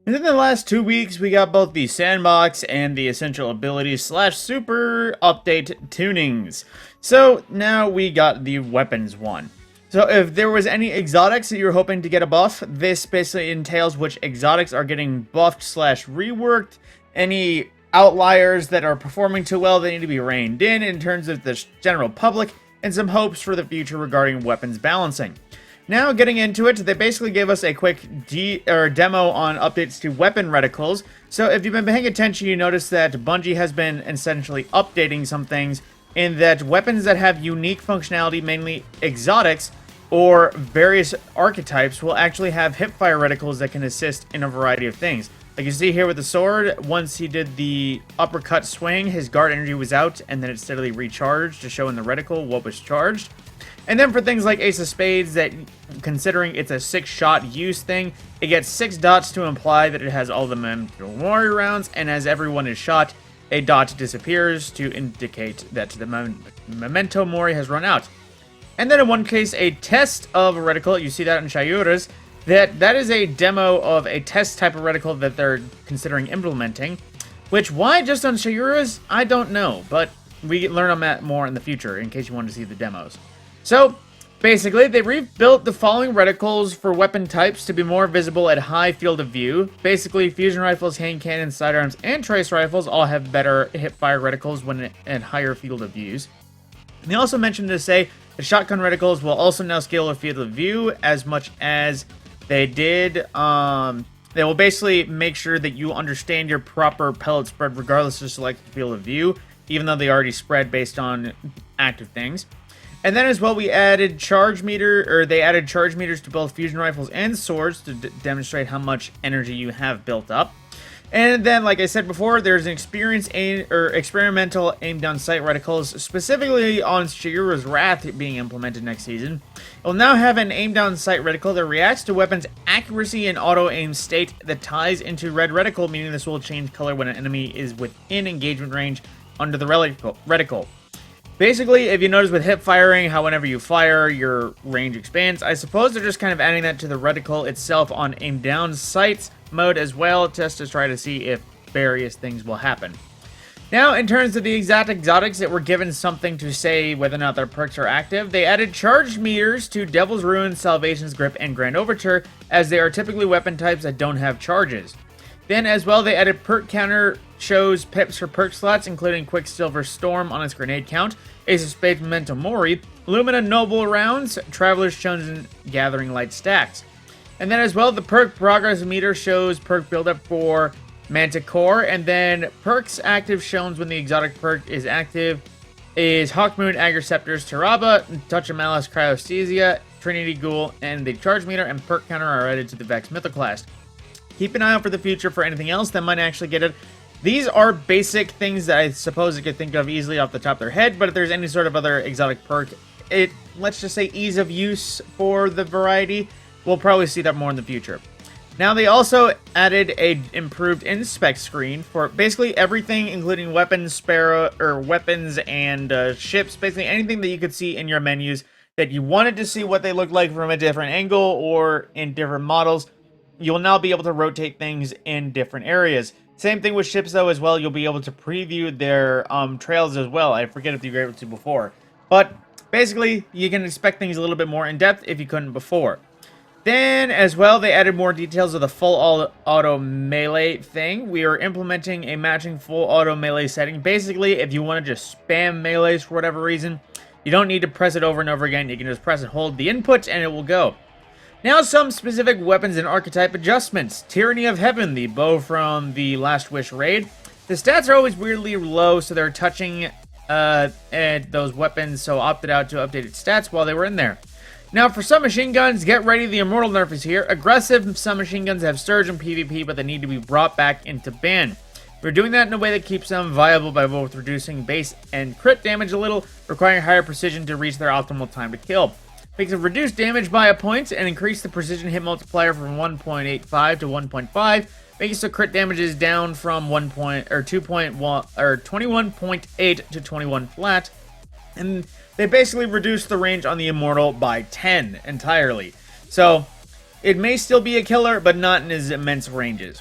Within the last 2 weeks, we got both the sandbox and the essential abilities slash super update tunings. So now we got the weapons one. So if there was any exotics that you were hoping to get a buff, this basically entails which exotics are getting buffed slash reworked. Any outliers that are performing too well, they need to be reined in terms of the general public, and some hopes for the future regarding weapons balancing. Now, getting into it, they basically gave us a quick demo on updates to weapon reticles. So if you've been paying attention, you notice that Bungie has been essentially updating some things in that weapons that have unique functionality, mainly exotics or various archetypes, will actually have hipfire reticles that can assist in a variety of things. Like you see here with the sword, once he did the uppercut swing, his guard energy was out, and then it steadily recharged to show in the reticle what was charged. And then for things like Ace of Spades, that considering it's a 6-shot use thing, it gets 6 dots to imply that it has all the Memento Mori rounds, and as everyone is shot, a dot disappears to indicate that the Memento Mori has run out. And then in one case, a test of a reticle, you see that in Shayura's, that is a demo of a test type of reticle that they're considering implementing, which why just on Shayura's, I don't know, but we learn on that more in the future in case you want to see the demos. So, basically, they rebuilt the following reticles for weapon types to be more visible at high field of view. Basically, fusion rifles, hand cannons, sidearms, and trace rifles all have better hipfire reticles when at higher field of views. And they also mentioned to say the shotgun reticles will also now scale the field of view as much as they did. They will basically make sure that you understand your proper pellet spread regardless of selected field of view, even though they already spread based on active things. And then as well, they added charge meters to both fusion rifles and swords to demonstrate how much energy you have built up. And then, like I said before, there's an experimental aim down sight reticles, specifically on Shayura's Wrath being implemented next season. It will now have an aim down sight reticle that reacts to weapons' accuracy and auto aim state that ties into red reticle, meaning this will change color when an enemy is within engagement range under the reticle. Basically, if you notice with hip firing, how whenever you fire, your range expands, I suppose they're just kind of adding that to the reticle itself on aim down sights mode as well, just to try to see if various things will happen. Now, in terms of the exact exotics that were given something to say whether or not their perks are active, they added charge meters to Devil's Ruin, Salvation's Grip, and Grand Overture, as they are typically weapon types that don't have charges. Then, as well, they added perk counter shows pips for perk slots, including Quicksilver Storm on its grenade count, Ace of Spades Memento Mori, Lumina Noble rounds, Traveler's Chosen Gathering Light stacks. And then as well, the perk progress meter shows perk buildup for Manticore, and then perks active shown when the exotic perk is active is Hawkmoon, Agriceptors, Taraba, Touch of Malice, Cryosthesia, Trinity Ghoul, and the charge meter and perk counter are added to the Vex Mythoclast. Keep an eye out for the future for anything else that might actually get it. These are basic things that I suppose you could think of easily off the top of their head, but if there's any sort of other exotic perk, let's just say ease of use for the variety, we'll probably see that more in the future. Now, they also added a improved inspect screen for basically everything, including weapons, weapons and ships, basically anything that you could see in your menus that you wanted to see what they look like from a different angle or in different models. You'll now be able to rotate things in different areas. Same thing with ships, though, as well. You'll be able to preview their trails as well. I forget if you were able to before. But basically, you can expect things a little bit more in-depth if you couldn't before. Then, as well, they added more details of the full auto melee thing. We are implementing a matching full auto melee setting. Basically, if you want to just spam melees for whatever reason, you don't need to press it over and over again. You can just press and hold the input, and it will go. Now, some specific weapons and archetype adjustments. Tyranny of Heaven, the bow from the Last Wish raid. The stats are always weirdly low, so they're touching those weapons, so opted out to update its stats while they were in there. Now, for submachine guns, get ready, the Immortal nerf is here. Aggressive submachine guns have surge in PvP, but they need to be brought back into ban. We're doing that in a way that keeps them viable by both reducing base and crit damage a little, requiring higher precision to reach their optimal time to kill. Makes it reduce damage by a point and increase the precision hit multiplier from 1.85 to 1.5. Makes so crit damage is down from 21.8 to 21 flat. And they basically reduced the range on the Immortal by 10 entirely. So it may still be a killer, but not in as immense ranges.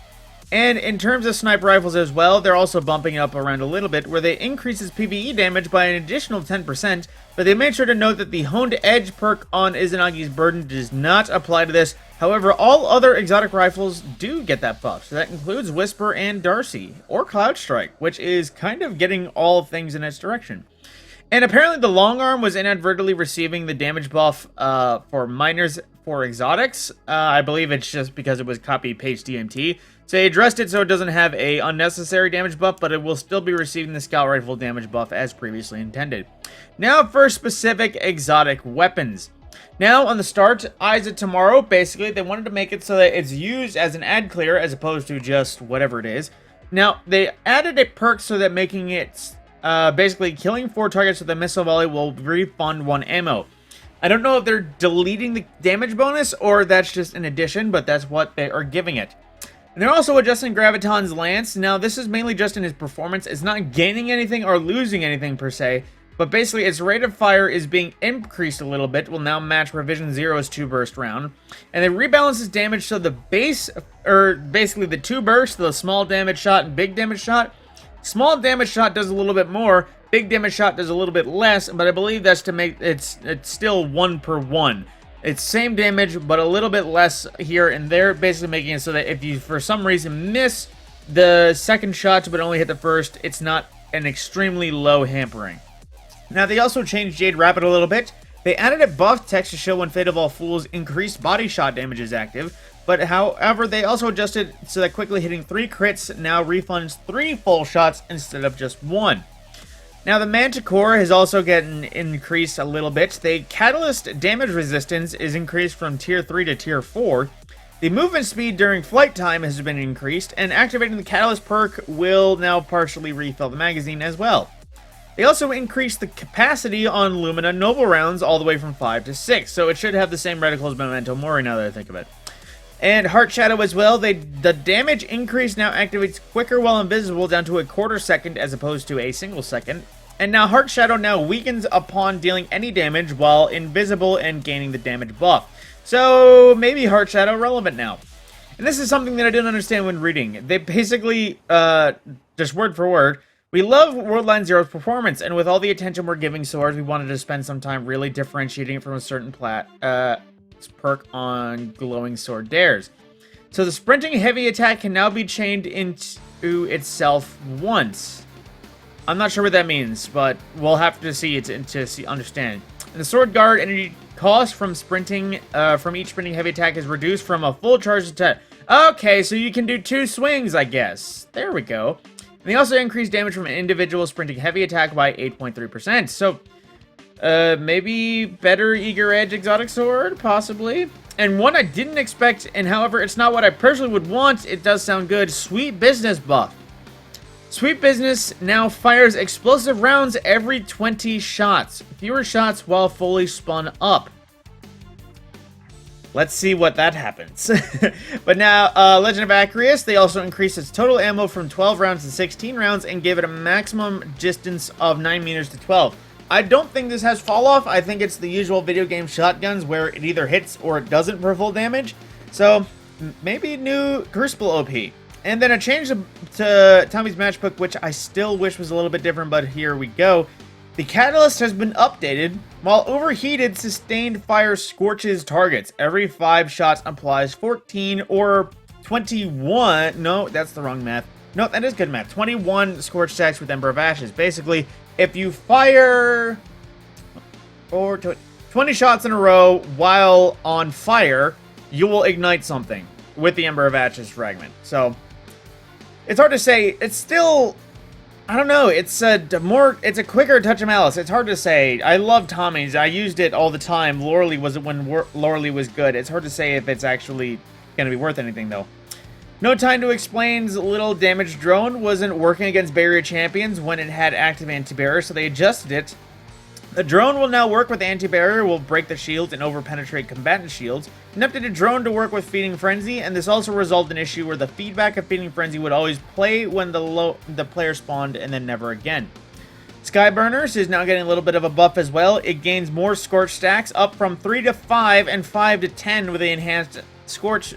And in terms of sniper rifles as well, they're also bumping up around a little bit, where they increases PvE damage by an additional 10%, but they made sure to note that the Honed Edge perk on Izanagi's Burden does not apply to this. However, all other exotic rifles do get that buff, so that includes Whisper and Darcy, or Cloud Strike, which is kind of getting all things in its direction. And apparently the Long Arm was inadvertently receiving the damage buff for miners for exotics. I believe it's just because it was copy-paste DMT. So they addressed it so it doesn't have a unnecessary damage buff, but it will still be receiving the Scout Rifle damage buff as previously intended. Now for specific exotic weapons. Now on the start, Eyes of Tomorrow, basically they wanted to make it so that it's used as an ad clear as opposed to just whatever it is. Now they added a perk so that making it basically killing 4 targets with a missile volley will refund 1 ammo. I don't know if they're deleting the damage bonus or that's just an addition, but that's what they are giving it. And they're also adjusting Graviton's Lance. Now, this is mainly just in his performance. It's not gaining anything or losing anything per se, but basically its rate of fire is being increased a little bit. Will now match Revision Zero's 2-burst round. And it rebalances damage so the base, or basically the 2 bursts, the small damage shot and big damage shot. Small damage shot does a little bit more, big damage shot does a little bit less, but I believe that's to make it's still 1 per 1. It's same damage, but a little bit less here and there, basically making it so that if you, for some reason, miss the second shot but only hit the first, it's not an extremely low hampering. Now, they also changed Jade Rapid a little bit. They added a buff text to show when Fate of All Fools increased body shot damage is active, but however, they also adjusted so that quickly hitting 3 crits now refunds 3 full shots instead of just 1. Now, the Manticore has also gotten increased a little bit. The Catalyst damage resistance is increased from Tier 3 to Tier 4. The movement speed during flight time has been increased, and activating the Catalyst perk will now partially refill the magazine as well. They also increased the capacity on Lumina Noble rounds all the way from 5 to 6, so it should have the same reticle as Memento Mori now that I think of it. And Heart Shadow as well, the damage increase now activates quicker while invisible down to a quarter second as opposed to a single second. And now Heart Shadow now weakens upon dealing any damage while invisible and gaining the damage buff. So maybe Heart Shadow relevant now. And this is something that I didn't understand when reading. They basically, just word for word, we love Worldline Zero's performance, and with all the attention we're giving swords, we wanted to spend some time really differentiating it from a certain perk on glowing sword dares. So the sprinting heavy attack can now be chained into itself once. I'm not sure what that means, but we'll have to see it to understand. And the sword guard energy cost from sprinting from each sprinting heavy attack is reduced from a full charge attack. Okay, so you can do 2 swings, I guess. There we go. And they also increase damage from an individual sprinting heavy attack by 8.3%. So maybe better Eager Edge exotic sword, possibly. And one I didn't expect, and however, it's not what I personally would want. It does sound good. Sweet Business buff. Sweet Business now fires explosive rounds every 20 shots. Fewer shots while fully spun up. Let's see what that happens. But now, Legend of Acreus, they also increased its total ammo from 12 rounds to 16 rounds and gave it a maximum distance of 9 meters to 12. I don't think this has fall off. I think it's the usual video game shotguns where it either hits or it doesn't for full damage. So, maybe new Crucible OP. And then a change to Tommy's Matchbook, which I still wish was a little bit different, but here we go. The Catalyst has been updated. While overheated, sustained fire scorches targets. Every 5 shots applies 14 or 21. No, that's the wrong math. No, that is good math. 21 scorch stacks with Ember of Ashes. Basically, if you fire 20 shots in a row while on fire, you will ignite something with the Ember of Ashes fragment. So, it's hard to say. It's still, I don't know. It's a quicker Touch of Malice. It's hard to say. I love Tommy's. I used it all the time. Loreley was it when Loreley was good. It's hard to say if it's actually going to be worth anything, though. No Time to Explain's little damage drone wasn't working against barrier champions when it had active anti-barrier, so they adjusted it. The drone will now work with anti-barrier, will break the shields and over-penetrate combatant shields. An updated drone to work with Feeding Frenzy, and this also resolved an issue where the feedback of Feeding Frenzy would always play when the player spawned and then never again. Skyburners is now getting a little bit of a buff as well. It gains more Scorch stacks, up from 3 to 5 and 5 to 10 with the enhanced Scorch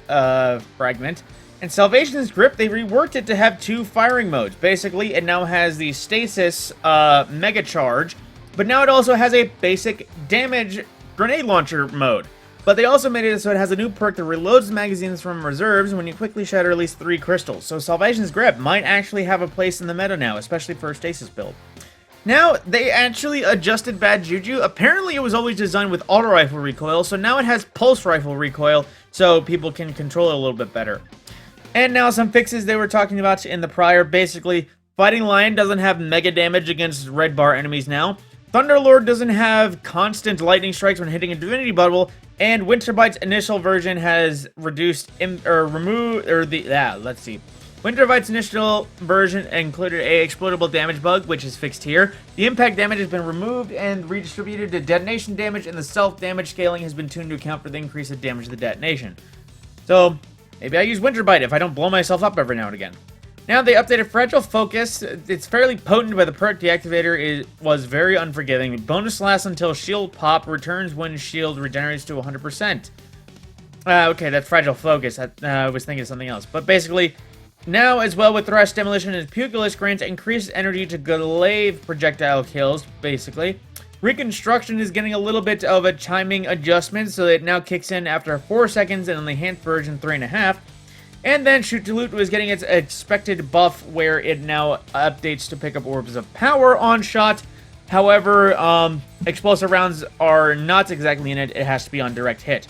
fragment. And Salvation's Grip, they reworked it to have 2 firing modes. Basically, it now has the Stasis Mega Charge, but now it also has a basic damage grenade launcher mode. But they also made it so it has a new perk that reloads magazines from reserves when you quickly shatter at least 3 crystals. So Salvation's Grip might actually have a place in the meta now, especially for a Stasis build. Now, they actually adjusted Bad Juju. Apparently, it was always designed with auto rifle recoil, so now it has pulse rifle recoil, so people can control it a little bit better. And now some fixes they were talking about in the prior. Basically, Fighting Lion doesn't have mega damage against red bar enemies now. Thunderlord doesn't have constant lightning strikes when hitting a divinity bubble, and Winterbite's initial version has reduced Winterbite's initial version included a explodable damage bug, which is fixed here. The impact damage has been removed and redistributed to detonation damage, and the self-damage scaling has been tuned to account for the increase of damage to the detonation. So, maybe I use Winterbite if I don't blow myself up every now and again. Now, they updated Fragile Focus. It's fairly potent, but the perk deactivator was very unforgiving. Bonus lasts until shield pop, returns when shield regenerates to 100%. Okay, that's Fragile Focus. I was thinking of something else. But basically, now, as well with Thrust Demolition and Pugilist, grants increased energy to glaive projectile kills, basically. Reconstruction is getting a little bit of a timing adjustment, so it now kicks in after 4 seconds and in the enhanced version 3.5. And then Shoot to Loot was getting its expected buff, where it now updates to pick up Orbs of Power on shot. However, explosive rounds are not exactly in it. It has to be on direct hit.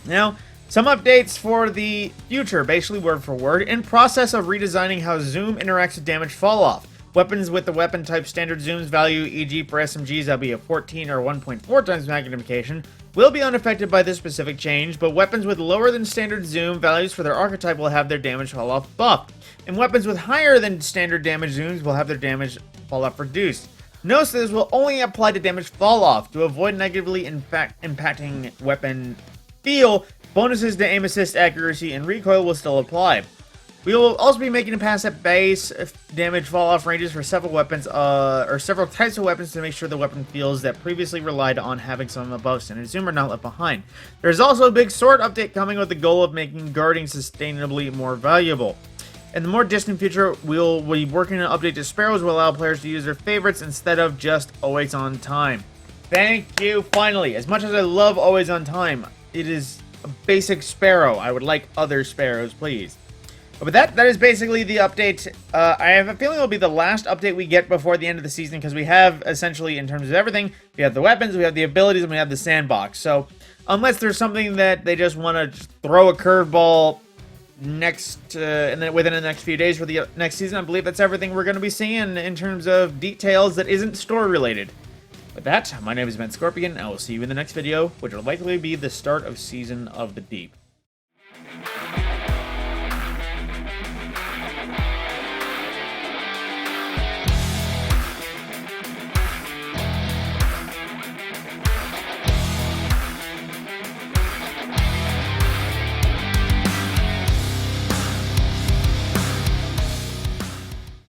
Now, some updates for the future, basically word for word. In process of redesigning how zoom interacts with damage fall off. Weapons with the weapon type standard zooms value, e.g. for SMGs, that'll be a 14 or 1.4 times magnification, will be unaffected by this specific change, but weapons with lower than standard zoom values for their archetype will have their damage fall off buffed, and weapons with higher than standard damage zooms will have their damage fall off reduced. Notice this will only apply to damage fall off. To avoid negatively impacting weapon feel, bonuses to aim assist, accuracy, and recoil will still apply. We will also be making a pass at base damage fall-off ranges for several weapons, or several types of weapons to make sure the weapon feels that previously relied on having some above standard zoom are not left behind. There's also a big sword update coming with the goal of making guarding sustainably more valuable. In the more distant future, we'll be working on an update to Sparrows will allow players to use their favorites instead of just always on time. Thank you, finally. As much as I love always on time, it is a basic Sparrow. I would like other Sparrows, please. But with that is basically the update. I have a feeling it'll be the last update we get before the end of the season, because we have, essentially, in terms of everything, we have the weapons, we have the abilities, and we have the sandbox. So, unless there's something that they just want to throw a curveball next, and then within the next few days for the next season, I believe that's everything we're going to be seeing in terms of details that isn't story-related. With that, my name is Ben Scorpion, and I will see you in the next video, which will likely be the start of Season of the Deep.